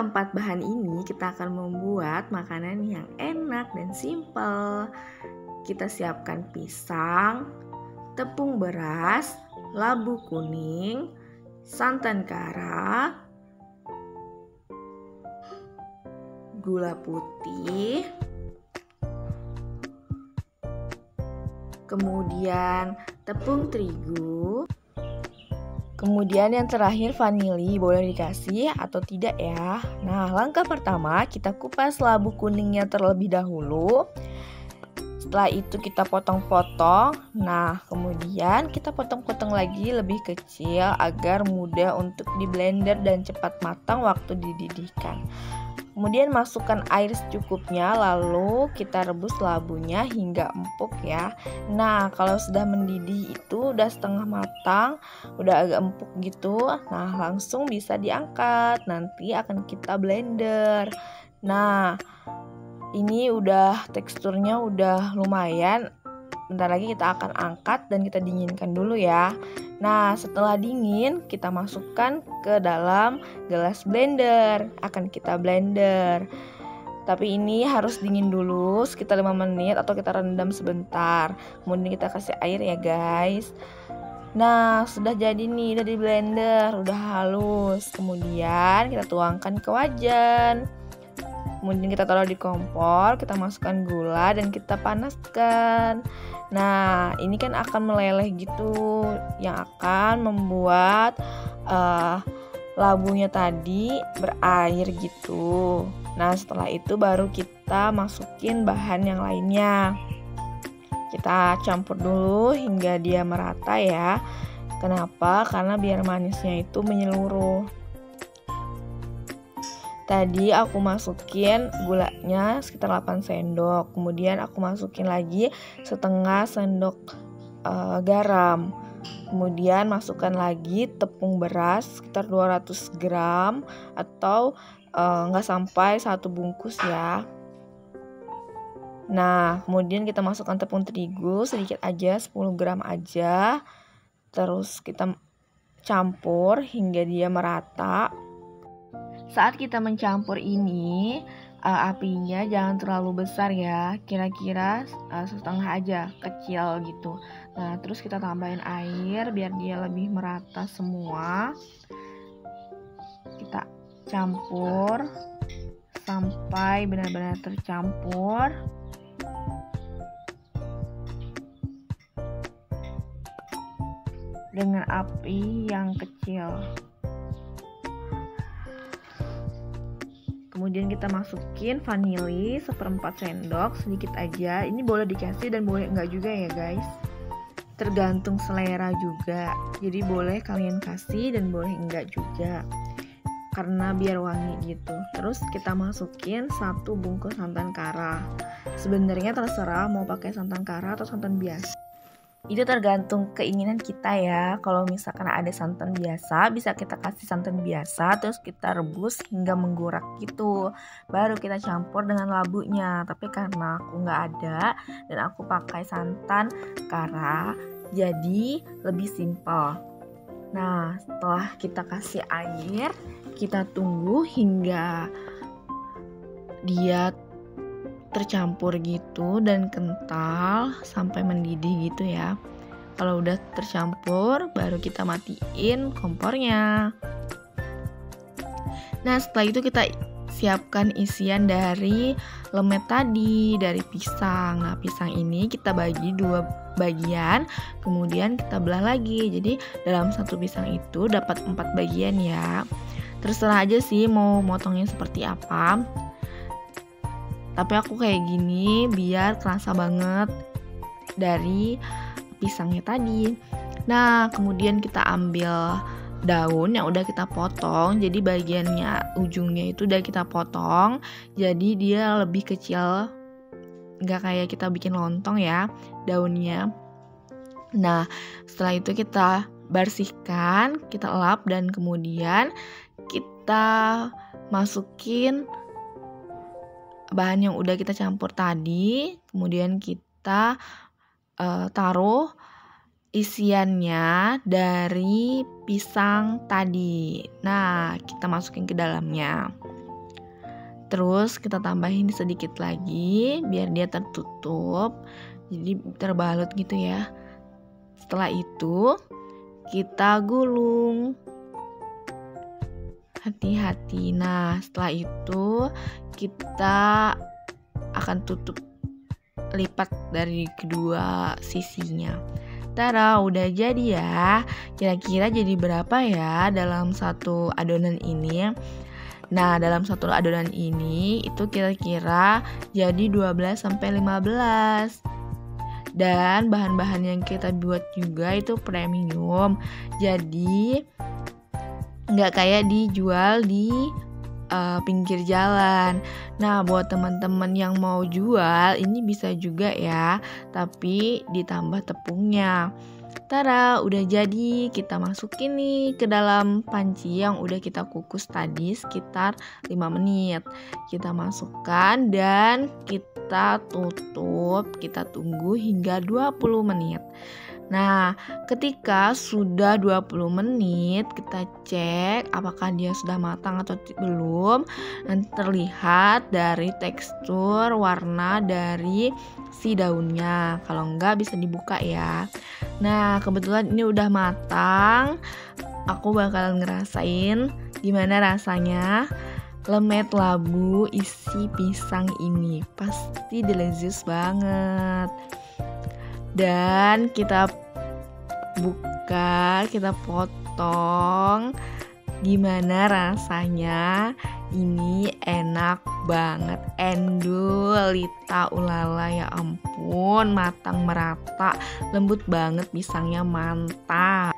keempat bahan ini kita akan membuat makanan yang enak dan simpel. Kita siapkan pisang, tepung beras, labu kuning, santan kara, gula putih, kemudian tepung terigu, kemudian yang terakhir vanili, boleh dikasih atau tidak ya. Nah, langkah pertama kita kupas labu kuningnya terlebih dahulu. Setelah itu kita potong-potong. Nah, kemudian kita potong-potong lagi lebih kecil agar mudah untuk di blender dan cepat matang waktu dididihkan. Kemudian masukkan air secukupnya, lalu kita rebus labunya hingga empuk ya. Nah, kalau sudah mendidih itu udah setengah matang, udah agak empuk gitu. Nah, langsung bisa diangkat. Nanti akan kita blender. Nah, ini udah teksturnya udah lumayan. Bentar lagi kita akan angkat dan kita dinginkan dulu ya. Nah, setelah dingin kita masukkan ke dalam gelas blender. Akan kita blender. Tapi ini harus dingin dulu sekitar 5 menit atau kita rendam sebentar. Kemudian kita kasih air ya guys. Nah, sudah jadi nih, udah di blender, udah halus. Kemudian kita tuangkan ke wajan. Kemudian kita taruh di kompor, kita masukkan gula dan kita panaskan. Nah, ini kan akan meleleh gitu, yang akan membuat labunya tadi berair gitu. Nah, setelah itu baru kita masukin bahan yang lainnya. Kita campur dulu hingga dia merata ya. Kenapa? Karena biar manisnya itu menyeluruh. Tadi aku masukin gulanya sekitar 8 sendok. Kemudian aku masukin lagi setengah sendok garam. Kemudian masukkan lagi tepung beras sekitar 200 gram atau nggak sampai 1 bungkus ya. Nah, kemudian kita masukkan tepung terigu sedikit aja, 10 gram aja. Terus kita campur hingga dia merata. Saat kita mencampur ini, apinya jangan terlalu besar ya, kira-kira setengah aja, kecil gitu. Nah, terus kita tambahin air biar dia lebih merata semua. Kita campur sampai benar-benar tercampur. Dengan api yang kecil. Kemudian kita masukin vanili 1/4 sendok, sedikit aja. Ini boleh dikasih dan boleh enggak juga ya guys. Tergantung selera juga. Jadi boleh kalian kasih dan boleh enggak juga. Karena biar wangi gitu. Terus kita masukin 1 bungkus santan kara. Sebenarnya terserah mau pakai santan kara atau santan biasa. Itu tergantung keinginan kita ya. Kalau misalkan ada santan biasa, bisa kita kasih santan biasa, terus kita rebus hingga menggurak gitu. Baru kita campur dengan labunya. Tapi karena aku nggak ada dan aku pakai santan kara, jadi lebih simpel. Nah, setelah kita kasih air, kita tunggu hingga dia tercampur gitu dan kental sampai mendidih gitu ya. Kalau udah tercampur baru kita matiin kompornya. Nah, setelah itu kita siapkan isian dari lemet tadi, dari pisang. Nah, pisang ini kita bagi 2 bagian, kemudian kita belah lagi. Jadi dalam satu pisang itu dapat 4 bagian ya. Terserah aja sih mau motongnya seperti apa. Tapi aku kayak gini biar kerasa banget dari pisangnya tadi. Nah, kemudian kita ambil daun yang udah kita potong. Jadi bagiannya ujungnya itu udah kita potong. Jadi dia lebih kecil. Nggak kayak kita bikin lontong ya daunnya. Nah, setelah itu kita bersihkan, kita lap dan kemudian kita masukin bahan yang udah kita campur tadi, kemudian kita taruh isiannya dari pisang tadi. Nah, kita masukin ke dalamnya. Terus kita tambahin sedikit lagi biar dia tertutup, jadi terbalut gitu ya. Setelah itu kita gulung. Hati-hati. Nah, setelah itu kita akan tutup lipat dari kedua sisinya. Tada, udah jadi ya. Kira-kira jadi berapa ya dalam satu adonan ini? Nah, dalam satu adonan ini itu kira-kira jadi 12 sampai 15. Dan bahan-bahan yang kita buat juga itu premium. Jadi nggak kayak dijual di pinggir jalan. Nah, buat teman-teman yang mau jual ini bisa juga ya, tapi ditambah tepungnya. Tada, udah jadi. Kita masukin nih ke dalam panci yang udah kita kukus tadi sekitar 5 menit. Kita masukkan dan kita tutup. Kita tunggu hingga 20 menit. Nah, ketika sudah 20 menit, kita cek apakah dia sudah matang atau belum. Nanti terlihat dari tekstur warna dari si daunnya. Kalau enggak bisa dibuka ya. Nah, kebetulan ini udah matang. Aku bakalan ngerasain gimana rasanya lemet labu isi pisang ini. Pasti delicious banget. Dan kita buka, kita potong. Gimana rasanya? Ini enak banget. Endul, Lita, ulala, ya ampun, matang merata, lembut banget pisangnya, mantap.